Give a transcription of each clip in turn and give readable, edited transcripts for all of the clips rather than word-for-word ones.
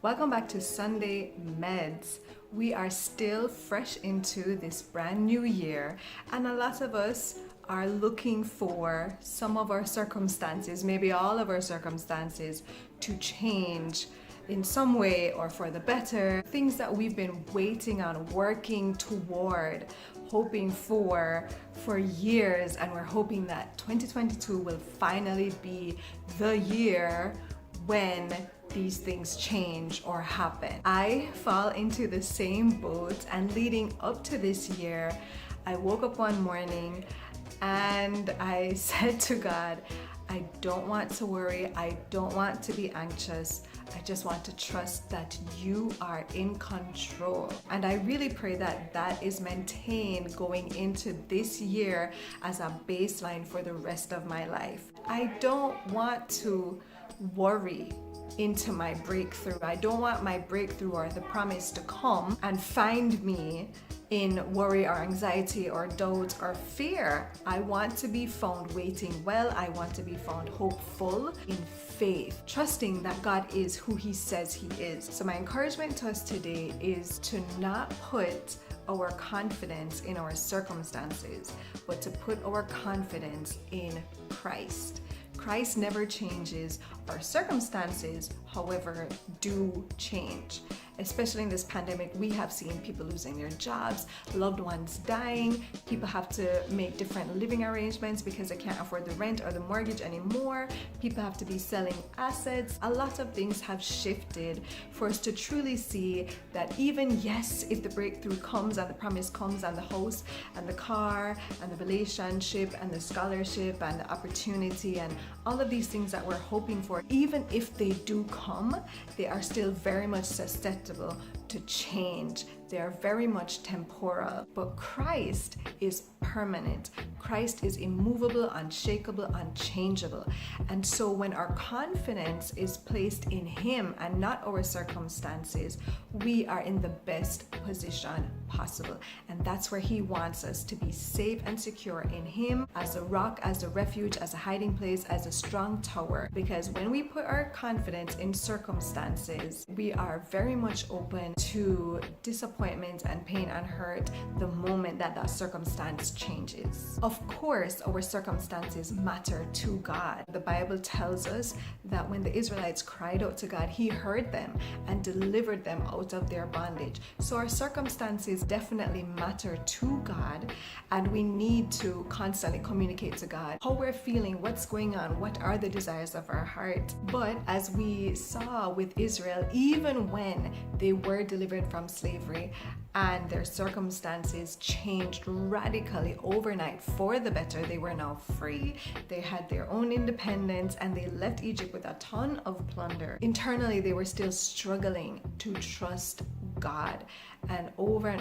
Welcome back to Sunday Medz. We are still fresh into this brand new year, and a lot of us are looking for some of our circumstances, maybe all of our circumstances, to change in some way or for the better. Things that we've been waiting on, working toward, hoping for years, and we're hoping that 2022 will finally be the year when these things change or happen. I fall into the same boat, and leading up to this year, I woke up one morning and I said to God, I don't want to worry, I don't want to be anxious, I just want to trust that you are in control. And I really pray that that is maintained going into this year as a baseline for the rest of my life. I don't want to worry into my breakthrough. I don't want my breakthrough or the promise to come and find me in worry or anxiety or doubt or fear. I want to be found waiting well. I want to be found hopeful in faith, trusting that God is who He says He is. So my encouragement to us today is to not put our confidence in our circumstances, but to put our confidence in Christ. Christ never changes. Our circumstances, however, do change. Especially in this pandemic, we have seen people losing their jobs, loved ones dying, people have to make different living arrangements because they can't afford the rent or the mortgage anymore. People have to be selling assets. A lot of things have shifted for us to truly see that even, yes, if the breakthrough comes and the promise comes and the house and the car and the relationship and the scholarship and the opportunity and all of these things that we're hoping for, even if they do come, they are still very much susceptible to change. They are very much temporal, but Christ is permanent. Christ is immovable, unshakable, unchangeable. And so when our confidence is placed in Him and not our circumstances, we are in the best position possible. And that's where He wants us to be safe and secure in Him, as a rock, as a refuge, as a hiding place, as a strong tower. Because when we put our confidence in circumstances, we are very much open to disappointment and pain and hurt the moment that that circumstance changes. Of course, our circumstances matter to God. The Bible tells us that when the Israelites cried out to God, He heard them and delivered them out of their bondage. So our circumstances definitely matter to God, and we need to constantly communicate to God how we're feeling, what's going on, what are the desires of our heart. But as we saw with Israel, even when they were delivered from slavery and their circumstances changed radically overnight for the better, they were now free, they had their own independence, and they left Egypt with a ton of plunder. Internally, they were still struggling to trust God. And over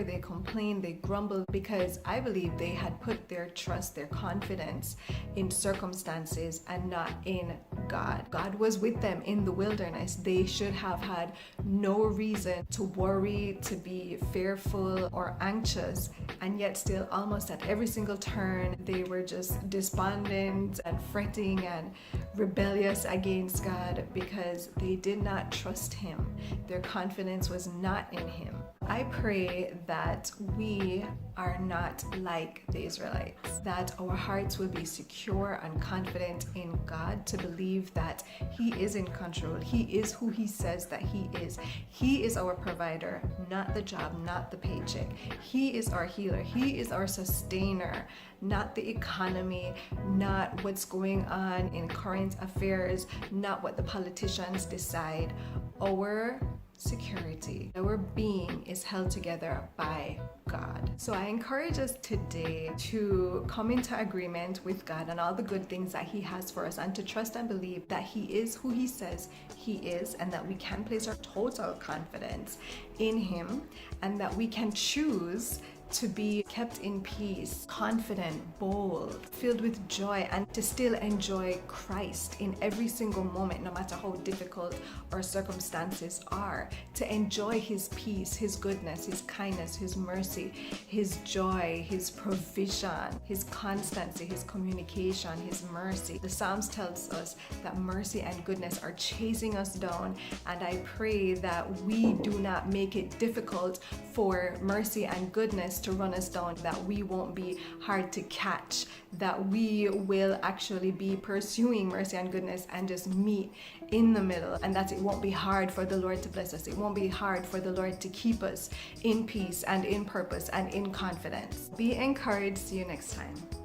they complained, they grumbled, because I believe they had put their trust, their confidence in circumstances and not in God. God was with them in the wilderness. They should have had no reason to worry, to be fearful or anxious, and yet still almost at every single turn they were just despondent and fretting and rebellious against God because they did not trust Him. Their confidence was not in Him. I pray that we are not like the Israelites, that our hearts will be secure and confident in God, to believe that He is in control. He is who He says that He is. He is our provider, not the job, not the paycheck. He is our healer. He is our sustainer, not the economy, not what's going on in current affairs, not what the politicians decide. Our security, our being is held together by God. So I encourage us today to come into agreement with God and all the good things that He has for us, and to trust and believe that He is who He says He is, and that we can place our total confidence in Him, and that we can choose to be kept in peace, confident, bold, filled with joy, and to still enjoy Christ in every single moment, no matter how difficult our circumstances are, to enjoy His peace, His goodness, His kindness, His mercy, His joy, His provision, His constancy, His communication, His mercy. The Psalms tells us that mercy and goodness are chasing us down, and I pray that we do not make it difficult for mercy and goodness to run us down, that we won't be hard to catch, that we will actually be pursuing mercy and goodness and just meet in the middle, and that it won't be hard for the Lord to bless us. It won't be hard for the Lord to keep us in peace and in purpose and in confidence. Be encouraged. See you next time.